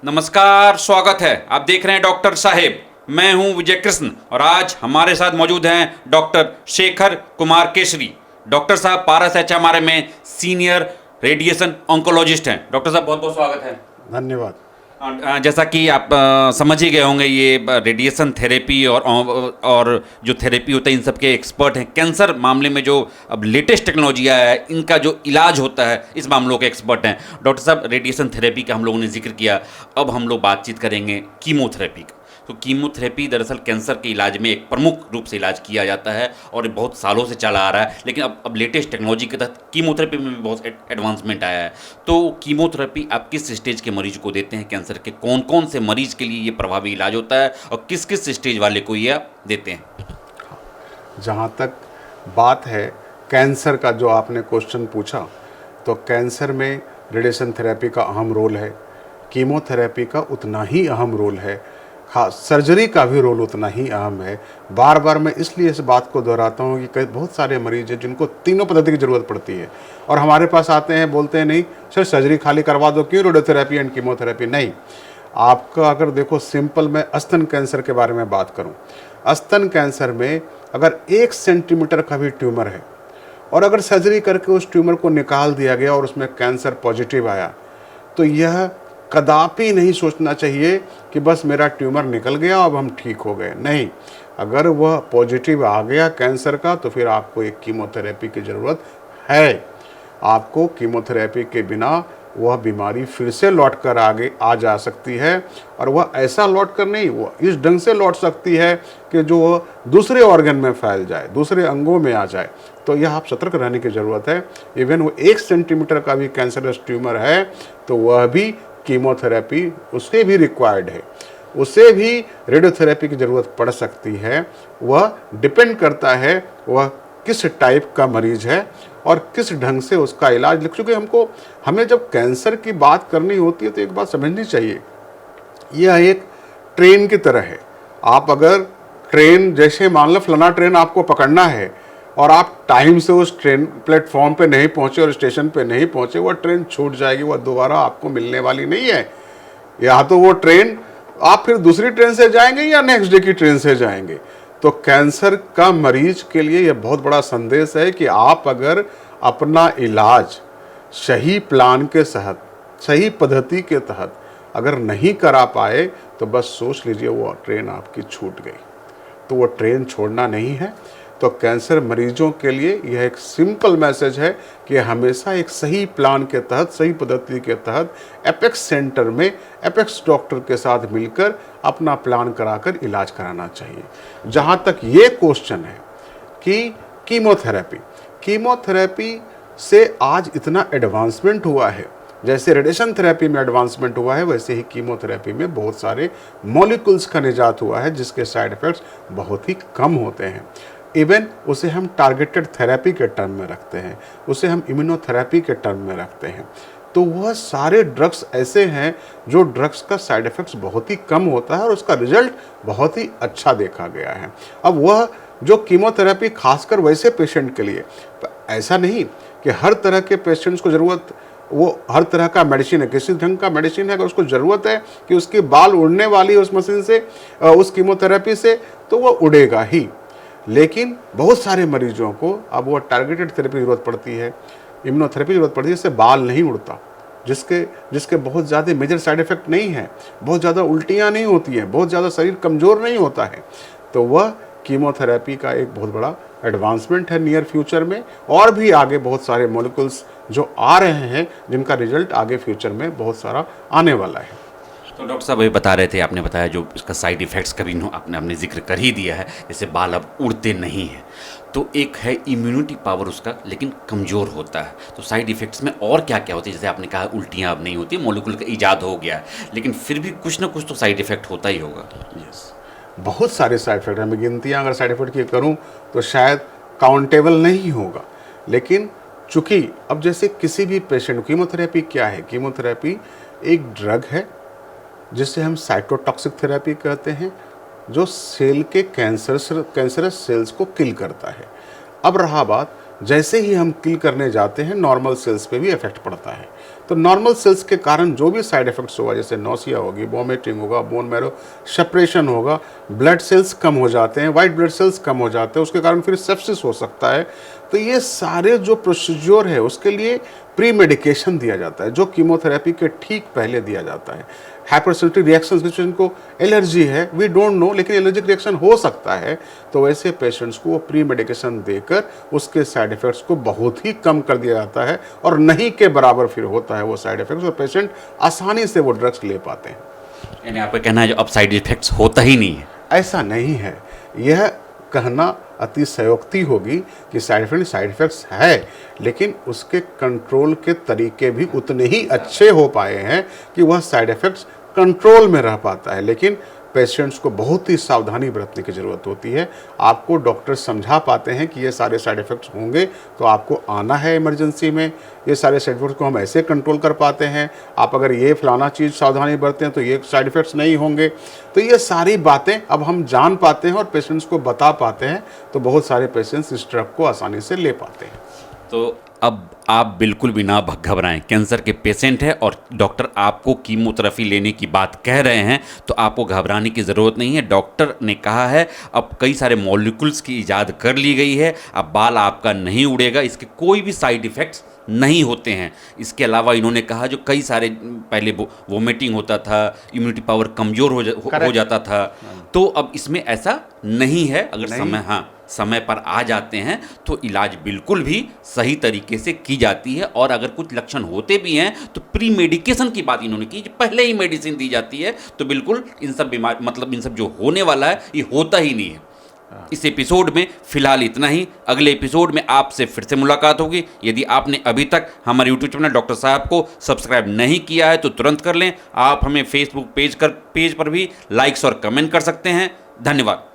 नमस्कार, स्वागत है। आप देख रहे हैं डॉक्टर साहेब। मैं हूं विजय कृष्ण और आज हमारे साथ मौजूद हैं डॉक्टर शेखर कुमार केसरी। डॉक्टर साहब पारस एचएमआरए में सीनियर रेडिएशन ऑन्कोलॉजिस्ट हैं। डॉक्टर साहब बहुत बहुत स्वागत है। धन्यवाद। जैसा कि आप समझ ही गए होंगे, ये रेडिएशन थेरेपी और जो थेरेपी होता है इन सब के एक्सपर्ट हैं। कैंसर मामले में जो अब लेटेस्ट टेक्नोलॉजी आया है, इनका जो इलाज होता है, इस मामलों के एक्सपर्ट हैं। डॉक्टर साहब, रेडिएशन थेरेपी का हम लोगों ने जिक्र किया, अब हम लोग बातचीत करेंगे कीमोथेरेपी का। तो कीमोथेरेपी दरअसल कैंसर के इलाज में एक प्रमुख रूप से इलाज किया जाता है और बहुत सालों से चला आ रहा है, लेकिन अब लेटेस्ट टेक्नोलॉजी के तहत कीमोथेरेपी में भी बहुत एडवांसमेंट आया है। तो कीमोथेरेपी आप किस स्टेज के मरीज को देते हैं? कैंसर के कौन कौन से मरीज के लिए ये प्रभावी इलाज होता है और किस किस स्टेज वाले को ये आप देते हैं? जहाँ तक बात है कैंसर का, जो आपने क्वेश्चन पूछा, तो कैंसर में रेडिएशन थेरेपी का अहम रोल है, कीमोथेरेपी का उतना ही अहम रोल है, खास सर्जरी का भी रोल उतना ही अहम है। बार बार मैं इसलिए इस बात को दोहराता हूँ कि कई बहुत सारे मरीज हैं जिनको तीनों पद्धति की ज़रूरत पड़ती है और हमारे पास आते हैं, बोलते हैं नहीं सर सर्जरी खाली करवा दो, क्यों रेडियोथेरेपी एंड कीमोथेरेपी? नहीं, आपका अगर देखो सिंपल, मैं स्तन कैंसर के बारे में बात करूँ, स्तन कैंसर में अगर 1 सेंटीमीटर का भी ट्यूमर है और अगर सर्जरी करके उस ट्यूमर को निकाल दिया गया और उसमें कैंसर पॉजिटिव आया, तो यह कदापि नहीं सोचना चाहिए कि बस मेरा ट्यूमर निकल गया अब हम ठीक हो गए। नहीं, अगर वह पॉजिटिव आ गया कैंसर का तो फिर आपको एक कीमोथेरेपी की ज़रूरत है। आपको कीमोथेरेपी के बिना वह बीमारी फिर से लौट कर आगे आ जा सकती है और वह ऐसा लौट कर नहीं, वह इस ढंग से लौट सकती है कि जो वह दूसरे ऑर्गन में फैल जाए, दूसरे अंगों में आ जाए। तो यह आप सतर्क रहने की ज़रूरत है। इवन वो 1 सेंटीमीटर का भी कैंसरस ट्यूमर है तो वह भी कीमोथेरेपी उससे भी रिक्वायर्ड है, उसे भी रेडियोथेरेपी की ज़रूरत पड़ सकती है। वह डिपेंड करता है वह किस टाइप का मरीज है और किस ढंग से उसका इलाज। क्योंकि हमें जब कैंसर की बात करनी होती है तो एक बात समझनी चाहिए, यह एक ट्रेन की तरह है। आप अगर ट्रेन, जैसे मान लो फलाना ट्रेन आपको पकड़ना है और आप टाइम से उस ट्रेन प्लेटफॉर्म पे नहीं पहुंचे और स्टेशन पे नहीं पहुंचे, वह ट्रेन छूट जाएगी, वह दोबारा आपको मिलने वाली नहीं है। या तो वो ट्रेन आप फिर दूसरी ट्रेन से जाएंगे या नेक्स्ट डे की ट्रेन से जाएंगे। तो कैंसर का मरीज के लिए यह बहुत बड़ा संदेश है कि आप अगर अपना इलाज सही प्लान के तहत, सही पद्धति के तहत अगर नहीं करा पाए तो बस सोच लीजिए वो ट्रेन आपकी छूट गई। तो वो ट्रेन छोड़ना नहीं है। तो कैंसर मरीजों के लिए यह एक सिंपल मैसेज है कि हमेशा एक सही प्लान के तहत, सही पद्धति के तहत एपेक्स सेंटर में एपेक्स डॉक्टर के साथ मिलकर अपना प्लान कराकर इलाज कराना चाहिए। जहाँ तक ये क्वेश्चन है कि कीमोथेरेपी से आज इतना एडवांसमेंट हुआ है, जैसे रेडिएशन थेरेपी में एडवांसमेंट हुआ है, वैसे ही कीमोथेरेपी में बहुत सारे मॉलिक्यूल्स का निजात हुआ है जिसके साइड इफ़ेक्ट्स बहुत ही कम होते हैं। इवन उसे हम टारगेटेड थेरेपी के टर्म में रखते हैं, उसे हम इम्यूनोथेरेपी के टर्म में रखते हैं। तो वह सारे ड्रग्स ऐसे हैं जो ड्रग्स का साइड इफ़ेक्ट्स बहुत ही कम होता है और उसका रिजल्ट बहुत ही अच्छा देखा गया है। अब वह जो कीमोथेरेपी खासकर वैसे पेशेंट के लिए, ऐसा नहीं कि हर तरह के पेशेंट्स को ज़रूरत, वो हर तरह का मेडिसिन है, किसी ढंग का मेडिसिन है, अगर उसको ज़रूरत है कि उसकी बाल उड़ने वाली है उस मशीन से, उस कीमोथेरेपी से, तो वह उड़ेगा ही। लेकिन बहुत सारे मरीजों को अब वो टारगेटेड थेरेपी की ज़रूरत पड़ती है, इम्यूनोथेरेपी की ज़रूरत पड़ती है, जिससे बाल नहीं उड़ता, जिसके बहुत ज़्यादा मेजर साइड इफ़ेक्ट नहीं है, बहुत ज़्यादा उल्टियाँ नहीं होती हैं, बहुत ज़्यादा शरीर कमज़ोर नहीं होता है। तो वह कीमोथेरेपी का एक बहुत बड़ा एडवांसमेंट है नियर फ्यूचर में। और भी आगे बहुत सारे मॉलिक्यूल्स जो आ रहे हैं जिनका रिजल्ट आगे फ्यूचर में बहुत सारा आने वाला है। तो डॉक्टर साहब ये बता रहे थे, आपने बताया जो इसका साइड इफ़ेक्ट्स का भी आपने जिक्र कर ही दिया है, जैसे बाल अब उड़ते नहीं हैं। तो एक है इम्यूनिटी पावर उसका, लेकिन कमज़ोर होता है। तो साइड इफ़ेक्ट्स में और क्या क्या होती है? जैसे आपने कहा उल्टियाँ अब नहीं होती, मॉलिक्यूल का ईजाद हो गया है, लेकिन फिर भी कुछ ना कुछ तो साइड इफ़ेक्ट होता ही होगा। यस, बहुत सारे साइड इफ़ेक्ट हैं। मैं गिनतियाँ अगर साइड इफ़ेक्ट की करूँ तो शायद काउंटेबल नहीं होगा, लेकिन चूँकि अब जैसे किसी भी पेशेंट, कीमोथेरेपी क्या है? कीमोथेरेपी एक ड्रग है जिसे हम साइटोटॉक्सिक थेरेपी कहते हैं, जो सेल के कैंसरस सेल्स को किल करता है। अब रहा बात जैसे ही हम किल करने जाते हैं नॉर्मल सेल्स पे भी इफेक्ट पड़ता है। तो नॉर्मल सेल्स के कारण जो भी साइड इफेक्ट्स होगा, जैसे नौसिया होगी, वॉमिटिंग होगा, बोन मैरो सेपरेशन होगा, ब्लड सेल्स कम हो जाते हैं, वाइट ब्लड सेल्स कम हो जाते हैं, उसके कारण फिर सेप्सिस हो सकता है। तो ये सारे जो प्रोसीजर है उसके लिए प्री मेडिकेशन दिया जाता है, जो कीमोथेरेपी के ठीक पहले दिया जाता है। हाइपरसेंसिटिव रिएक्शन जिनको एलर्जी है, वी डोंट नो, लेकिन एलर्जिक रिएक्शन हो सकता है, तो वैसे पेशेंट्स को वो प्री मेडिकेशन देकर उसके साइड इफ़ेक्ट्स को बहुत ही कम कर दिया जाता है और नहीं के बराबर फिर होता है वो साइड इफ़ेक्ट्स, और पेशेंट आसानी से वो ड्रग्स ले पाते हैं। यानी आपका कहना है जो अब साइड इफेक्ट्स होता ही नहीं है? ऐसा नहीं है, यह कहना अतिशयोक्ति होगी कि साइड इफ़ेक्ट्स है, लेकिन उसके कंट्रोल के तरीके भी उतने ही अच्छे हो पाए हैं कि वह साइड इफ़ेक्ट्स कंट्रोल में रह पाता है। लेकिन पेशेंट्स को बहुत ही सावधानी बरतने की ज़रूरत होती है। आपको डॉक्टर समझा पाते हैं कि ये सारे साइड इफ़ेक्ट्स होंगे तो आपको आना है इमरजेंसी में, ये सारे साइड इफ़ेक्ट्स को हम ऐसे कंट्रोल कर पाते हैं, आप अगर ये फलाना चीज़ सावधानी बरतें तो ये साइड इफ़ेक्ट्स नहीं होंगे। तो ये सारी बातें अब हम जान पाते हैं और पेशेंट्स को बता पाते हैं, तो बहुत सारे पेशेंट्स इस ड्रग को आसानी से ले पाते हैं। तो अब आप बिल्कुल भी ना घबराएं, कैंसर के पेशेंट है और डॉक्टर आपको कीमोथेरेपी लेने की बात कह रहे हैं तो आपको घबराने की ज़रूरत नहीं है। डॉक्टर ने कहा है अब कई सारे मॉलिक्यूल्स की इजाद कर ली गई है, अब बाल आपका नहीं उड़ेगा, इसके कोई भी साइड इफ़ेक्ट्स नहीं होते हैं। इसके अलावा इन्होंने कहा जो कई सारे पहले वोमिटिंग होता था, इम्यूनिटी पावर कमज़ोर हो जाता था, तो अब इसमें ऐसा नहीं है। अगर समय पर आ जाते हैं तो इलाज बिल्कुल भी सही तरीके से की जाती है, और अगर कुछ लक्षण होते भी हैं तो प्री मेडिकेशन की बात इन्होंने की, पहले ही मेडिसिन दी जाती है, तो बिल्कुल इन सब इन सब जो होने वाला है ये होता ही नहीं है। इस एपिसोड में फिलहाल इतना ही, अगले एपिसोड में आपसे फिर से मुलाकात होगी। यदि आपने अभी तक हमारे यूट्यूब चैनल डॉक्टर साहब को सब्सक्राइब नहीं किया है तो तुरंत कर लें। आप हमें फेसबुक पेज पर भी लाइक्स और कमेंट कर सकते हैं। धन्यवाद।